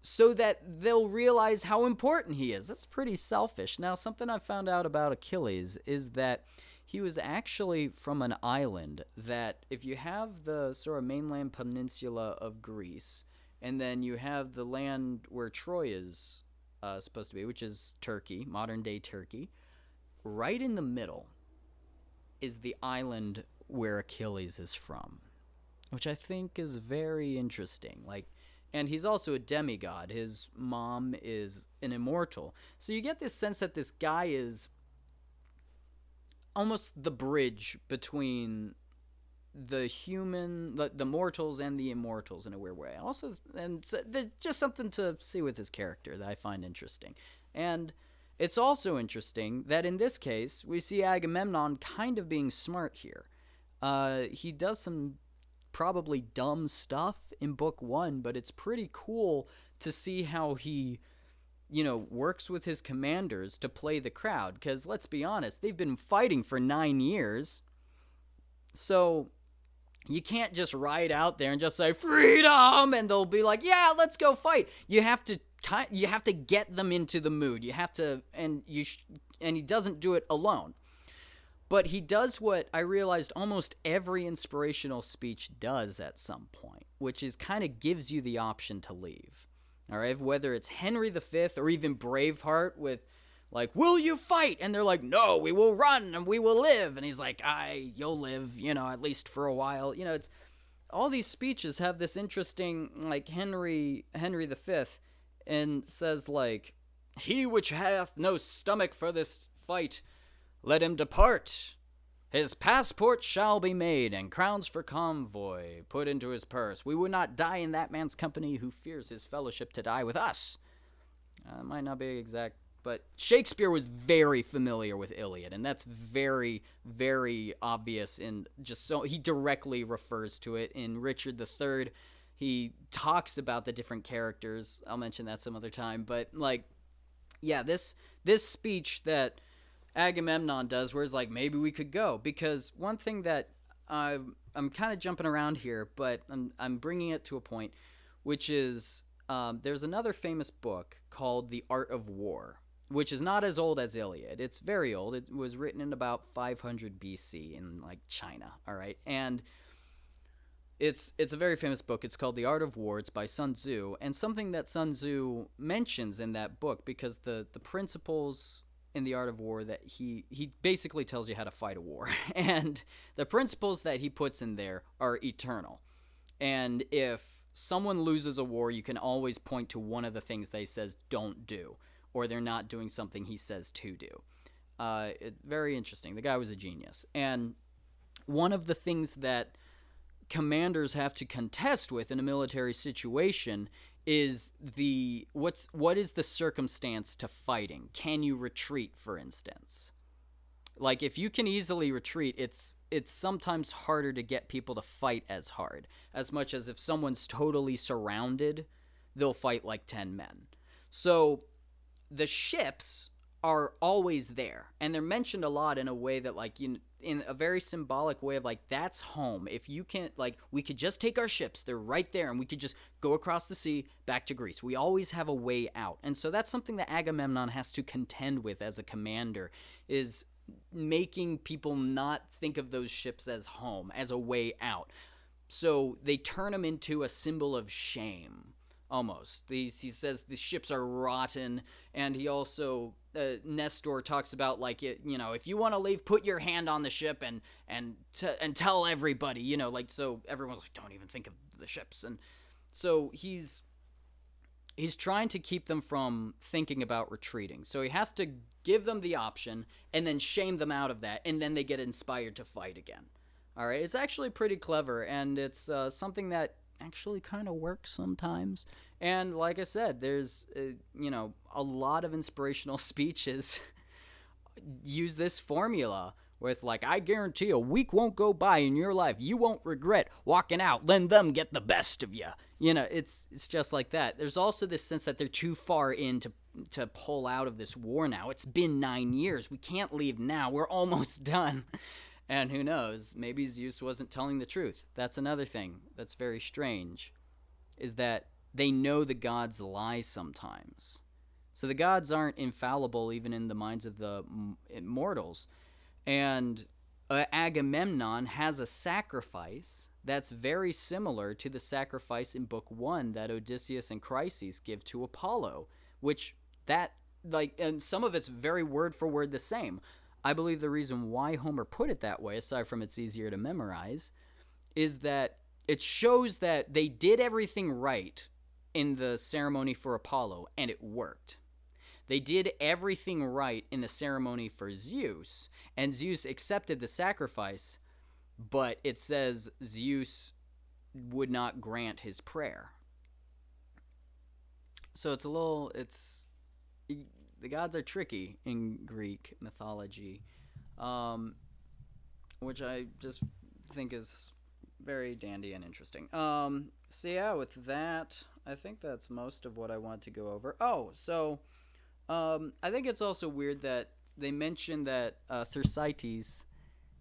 A: so that they'll realize how important he is. That's pretty selfish. Now, something I found out about Achilles is that he was actually from an island that, if you have the sort of mainland peninsula of Greece, and then you have the land where Troy is supposed to be, which is Turkey, modern-day Turkey, right in the middle is the island where Achilles is from, which I think is very interesting. And he's also a demigod. His mom is an immortal. So you get this sense that this guy is almost the bridge between the mortals and the immortals in a weird way. Also, and so there's just something to see with his character that I find interesting. And it's also interesting that in this case, we see Agamemnon kind of being smart here. He does some probably dumb stuff in book 1, but it's pretty cool to see how he, works with his commanders to play the crowd. Because let's be honest, they've been fighting for 9 years. So you can't just ride out there and just say freedom and they'll be like, yeah, let's go fight. You have to get them into the mood. You have to, and he doesn't do it alone. But he does what I realized almost every inspirational speech does at some point, which is kind of gives you the option to leave. All right, whether it's Henry V or even Braveheart with like, will you fight? And they're like, no, we will run and we will live. And he's like, you'll live, at least for a while. It's all these speeches have this interesting, like Henry V, and says like, he which hath no stomach for this fight, let him depart. His passport shall be made, and crowns for convoy put into his purse. We would not die in that man's company who fears his fellowship to die with us. Might not be exact, but Shakespeare was very familiar with Iliad, and that's very, very obvious. He directly refers to it in Richard III. He talks about the different characters. I'll mention that some other time, but this speech that Agamemnon does, where it's like, maybe we could go, because one thing that I'm kind of jumping around here, but I'm bringing it to a point, which is there's another famous book called The Art of War, which is not as old as Iliad. It's very old. It was written in about 500 BC in China. All right, and it's a very famous book. It's called The Art of War. It's by Sun Tzu, and something that Sun Tzu mentions in that book, because the principles in The Art of War that he basically tells you how to fight a war, and the principles that he puts in there are eternal. And if someone loses a war, you can always point to one of the things that he says don't do, or they're not doing something he says to do. Very interesting. The guy was a genius. And one of the things that commanders have to contest with in a military situation is what is the circumstance to fighting? Can you retreat, for instance? Like, if you can easily retreat, it's sometimes harder to get people to fight as hard. As much as if someone's totally surrounded, they'll fight like 10 men. So the ships are always there, and they're mentioned a lot in a way that, in a very symbolic way of that's home. If you can't, we could just take our ships, they're right there, and we could just go across the sea back to Greece. We always have a way out. And so that's something that Agamemnon has to contend with as a commander, is making people not think of those ships as home, as a way out. So they turn them into a symbol of shame, almost. He says the ships are rotten, and he also, Nestor talks about, if you want to leave, put your hand on the ship and tell everybody, so everyone's like, don't even think of the ships. And so he's trying to keep them from thinking about retreating. So he has to give them the option and then shame them out of that, and then they get inspired to fight again. All right, it's actually pretty clever, and it's something that actually kind of works sometimes. And like I said, there's a lot of inspirational speeches use this formula with I guarantee a week won't go by in your life you won't regret walking out letting them get the best of you. It's just like that. There's also this sense that they're too far in to pull out of this war now. It's been 9 years. We can't leave now. We're almost done. And who knows, maybe Zeus wasn't telling the truth. That's another thing that's very strange, is that they know the gods lie sometimes. So the gods aren't infallible even in the minds of the mortals. And Agamemnon has a sacrifice that's very similar to the sacrifice in book 1 that Odysseus and Chryses give to Apollo, which that and some of it's very word for word the same. I believe the reason why Homer put it that way, aside from it's easier to memorize, is that it shows that they did everything right in the ceremony for Apollo, and it worked. They did everything right in the ceremony for Zeus, and Zeus accepted the sacrifice, but it says Zeus would not grant his prayer. So the gods are tricky in Greek mythology, which I just think is very dandy and interesting. So yeah, with that, I think that's most of what I want to go over. Oh, so I think it's also weird that they mention that Thersites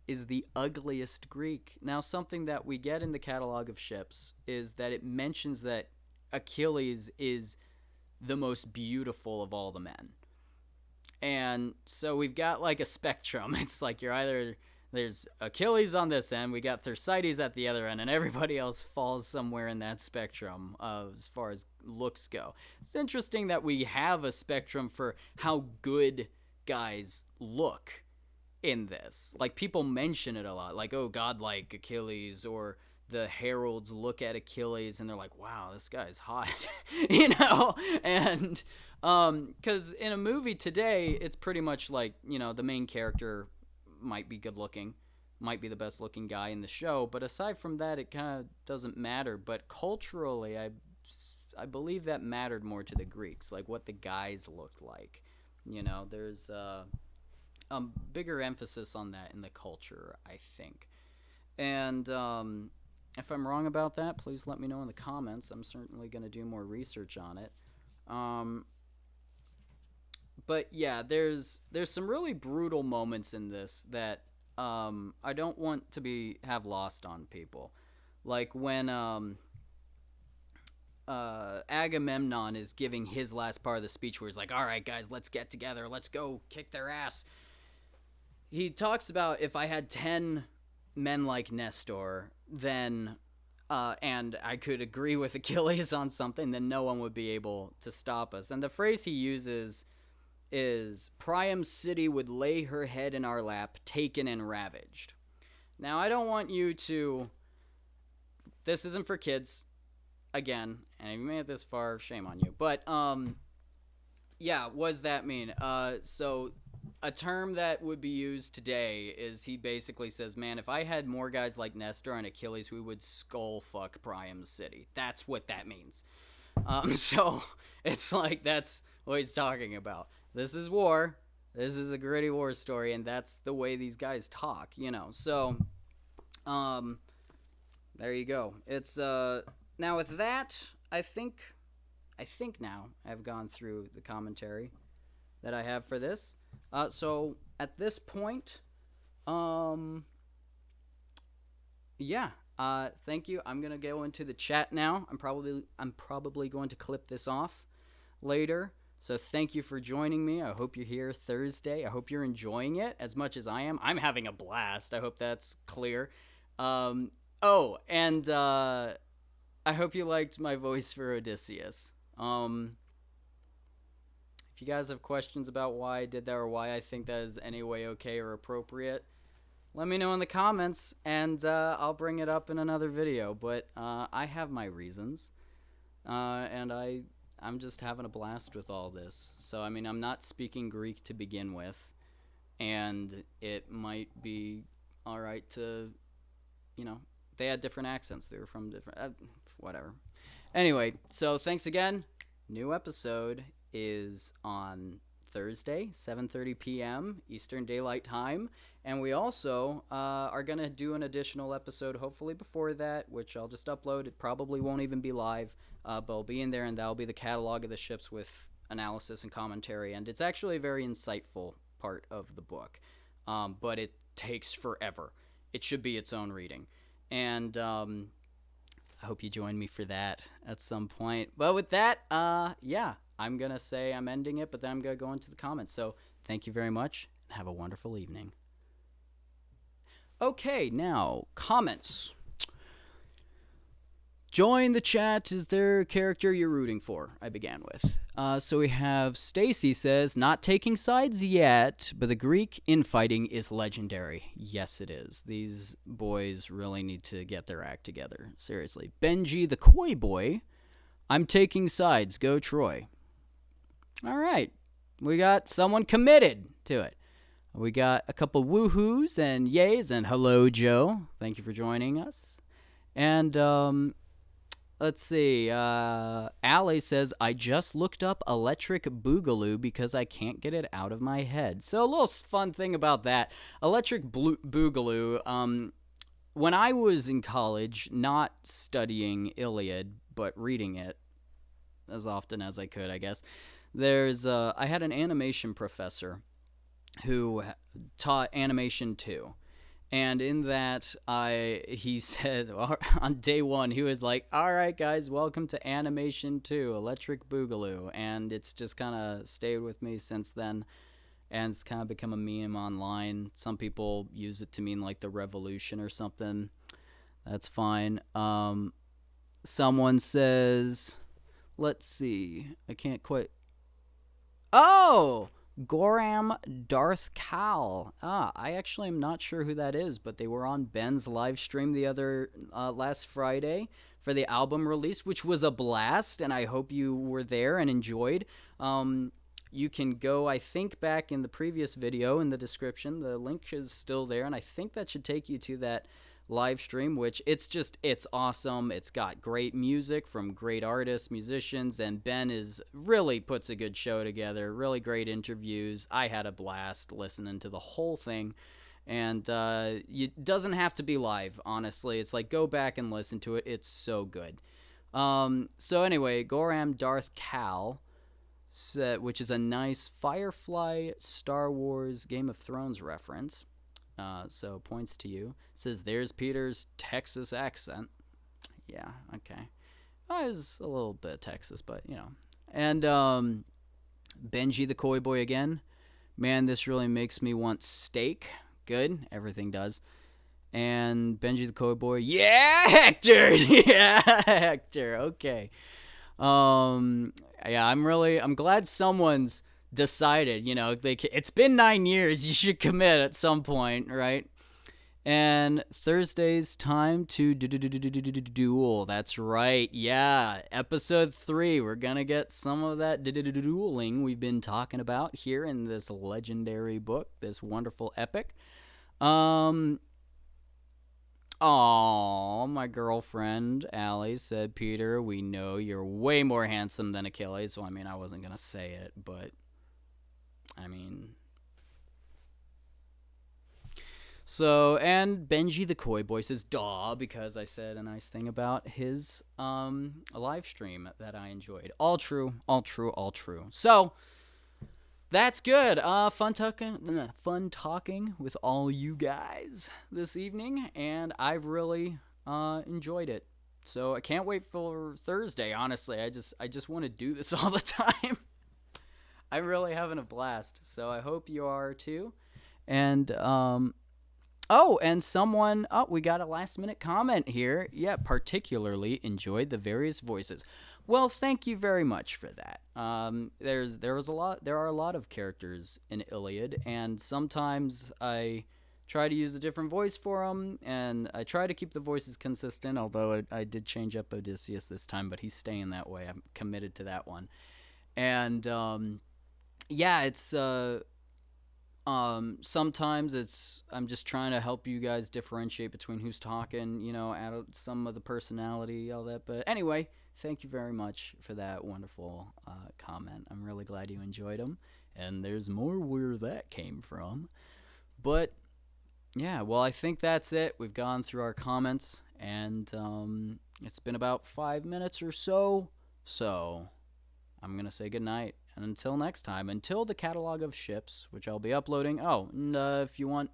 A: is the ugliest Greek. Now, something that we get in the catalog of ships is that it mentions that Achilles is the most beautiful of all the men. And so we've got like a spectrum. It's like there's Achilles on this end, we got Thersites at the other end, and everybody else falls somewhere in that spectrum as far as looks go. It's interesting that we have a spectrum for how good guys look in this. Like, people mention it a lot, like, oh, godlike Achilles, or the heralds look at Achilles and they're like, wow, this guy's hot. And because in a movie today, it's pretty much like, the main character might be good looking, might be the best looking guy in the show, but aside from that, it kind of doesn't matter. But culturally, I believe that mattered more to the Greeks, like what the guys looked like. There's a bigger emphasis on that in the culture, I think. And if I'm wrong about that, please let me know in the comments. I'm certainly going to do more research on it. But yeah, there's some really brutal moments in this that I don't want to have lost on people. Like when Agamemnon is giving his last part of the speech where he's like, all right, guys, let's get together. Let's go kick their ass. He talks about, if I had 10 men like Nestor, then and I could agree with Achilles on something, then no one would be able to stop us. And the phrase he uses is, Priam's city would lay her head in our lap, taken and ravaged. Now, I don't want you to... This isn't for kids, again, and if you made it this far, shame on you. But, yeah, what does that mean? So... a term that would be used today is, he basically says, man, if I had more guys like Nestor and Achilles, we would skull fuck Priam's city. That's what that means. So it's like, that's what he's talking about. This is war. This is a gritty war story, and that's the way these guys talk, So, there you go. It's, now with that, I think now I've gone through the commentary that I have for this. So at this point, yeah, thank you. I'm gonna go into the chat now. I'm probably going to clip this off later. So thank you for joining me. I hope you're here Thursday. I hope you're enjoying it as much as I am. I'm having a blast. I hope that's clear. Oh, and I hope you liked my voice for Odysseus. If you guys have questions about why I did that, or why I think that is any way okay or appropriate, let me know in the comments, and I'll bring it up in another video. But I have my reasons, and I'm just having a blast with all this. So, I mean, I'm not speaking Greek to begin with, and it might be alright to, they had different accents. They were from different, whatever. Anyway, so thanks again. New episode is on Thursday, 7:30 p.m. Eastern Daylight Time, and we also are going to do an additional episode hopefully before that, which I'll just upload. It probably won't even be live, but I'll be in there, and that'll be the catalog of the ships with analysis and commentary, and it's actually a very insightful part of the book. but it takes forever. It should be its own reading. And I hope you join me for that at some point. But with that, yeah, I'm going to say I'm ending it, but then I'm going to go into the comments. So thank you very much, and have a wonderful evening. Okay, now, comments. Join the chat. Is there a character you're rooting for? I began with. So we have Stacy says, not taking sides yet, but the Greek infighting is legendary. Yes, it is. These boys really need to get their act together. Seriously. Benji the Koi Boy, I'm taking sides. Go Troy. All right. We got someone committed to it. We got a couple woohoos and yays, and hello, Joe. Thank you for joining us. And, let's see. Allie says, I just looked up electric boogaloo because I can't get it out of my head. So a little fun thing about that. Electric boogaloo, when I was in college, not studying Iliad, but reading it as often as I could, I guess, I had an animation professor who taught animation 2. And in that, he said, on day 1, he was like, all right, guys, welcome to Animation 2, Electric Boogaloo. And it's just kind of stayed with me since then. And it's kind of become a meme online. Some people use it to mean like the revolution or something. That's fine. Someone says, let's see. I can't quite. Oh! Goram Darth Cal. I actually am not sure who that is, but they were on Ben's live stream the other last Friday for the album release, which was a blast, and I hope you were there and enjoyed. You can go, I think, back in the previous video in the description. The link is still there, and I think that should take you to that live stream, which it's awesome. It's got great music from great artists, musicians, and Ben really puts a good show together. Really great interviews. I had a blast listening to the whole thing, and it doesn't have to be live, honestly. It's like, go back and listen to it. It's so good. So anyway, Goram Darth Cal, which is a nice Firefly, Star Wars, Game of Thrones reference. So points to you. Says, there's Peter's Texas accent. Yeah, okay. It's a little bit of Texas, but, you know. And Benji the Koi Boy again. Man, this really makes me want steak. Good. Everything does. And Benji the Koi Boy. Yeah, Hector! Yeah, Hector. Okay. Yeah, I'm glad someone's decided, it's been 9 years, you should commit at some point, right? And Thursday's time to duel. That's right. Yeah, episode 3. We're gonna get some of that dueling we've been talking about here in this legendary book, this wonderful epic. Oh, my girlfriend Allie said, Peter, we know you're way more handsome than Achilles. So I wasn't gonna say it, but so, and Benji the Koi Boy says, duh, because I said a nice thing about his live stream that I enjoyed. All true, all true, all true. So, that's good. Fun talking with all you guys this evening, and I've really enjoyed it. So, I can't wait for Thursday, honestly. I just want to do this all the time. I'm really having a blast, so I hope you are too. And, we got a last-minute comment here. Yeah, particularly enjoyed the various voices. Well, thank you very much for that. There are a lot of characters in Iliad, and sometimes I try to use a different voice for them, and I try to keep the voices consistent, although I did change up Odysseus this time, but he's staying that way. I'm committed to that one. And, yeah, it's sometimes I'm just trying to help you guys differentiate between who's talking, add some of the personality, all that. But anyway, thank you very much for that wonderful comment. I'm really glad you enjoyed them, and there's more where that came from. But yeah, well, I think that's it. We've gone through our comments, and it's been about 5 minutes or so. So I'm gonna say goodnight, And until next time, until the catalog of ships, which I'll be uploading. Oh, and if you want,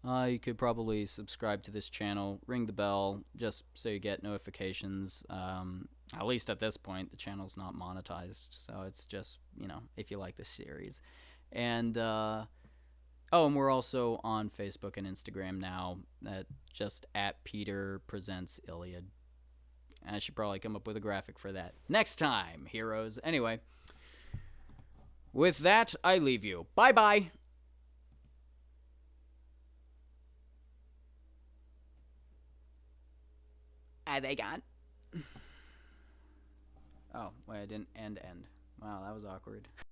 A: you could probably subscribe to this channel, ring the bell, just so you get notifications. At least at this point, the channel's not monetized, so it's just, if you like the series. And, oh, and we're also on Facebook and Instagram now, just at Peter Presents Iliad. And I should probably come up with a graphic for that next time, heroes. Anyway, with that, I leave you. Bye-bye! Are they gone? Oh, wait, I didn't end. Wow, that was awkward.